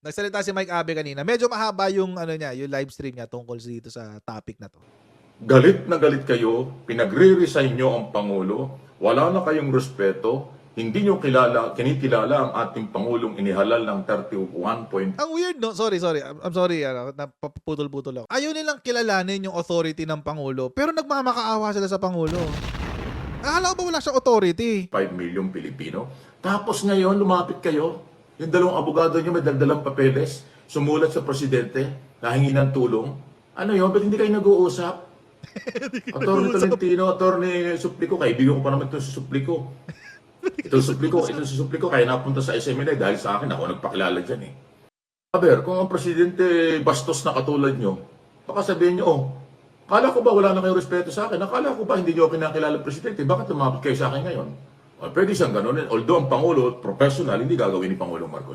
Nagsalita si Mike Abe kanina. Medyo mahaba yung ano niya, yung live stream niya tungkol dito sa topic na 'to. Galit na galit kayo, pinagre-resign nyo ang Pangulo, wala na kayong respeto, hindi nyo kinikilala ang ating Pangulong inihalal ng 31 Ang weird, no? Sorry. I'm sorry, napaputol-putol ako. Ayaw nilang kilalanin yung authority ng Pangulo, pero nagmamakaawa sila sa Pangulo. Akala ko ba wala siyang authority? 5 million Pilipino. Tapos ngayon, lumapit kayo, yung dalawang abogado nyo may daldalang papeles, sumulat sa presidente, nahingi ng tulong. Ano yun? Ba't hindi kayo nag-uusap? Attorney Tolentino, Attorney Suplico, kaibigan ko pa naman ito sa Suplico. Ito sa Suplico, kaya napunta sa SMNA dahil sa akin, ako nagpakilala dyan eh. Aber, kung ang presidente bastos na katulad nyo, baka sabihin nyo, oh, akala ko ba wala na kayong respeto sa akin? Akala ko ba hindi nyo kinakilala presidente? Bakit lumapit kayo sa akin ngayon? O, pwede siyang ganun. Although ang Pangulo, professional, hindi gagawin ni Pangulong Marcos.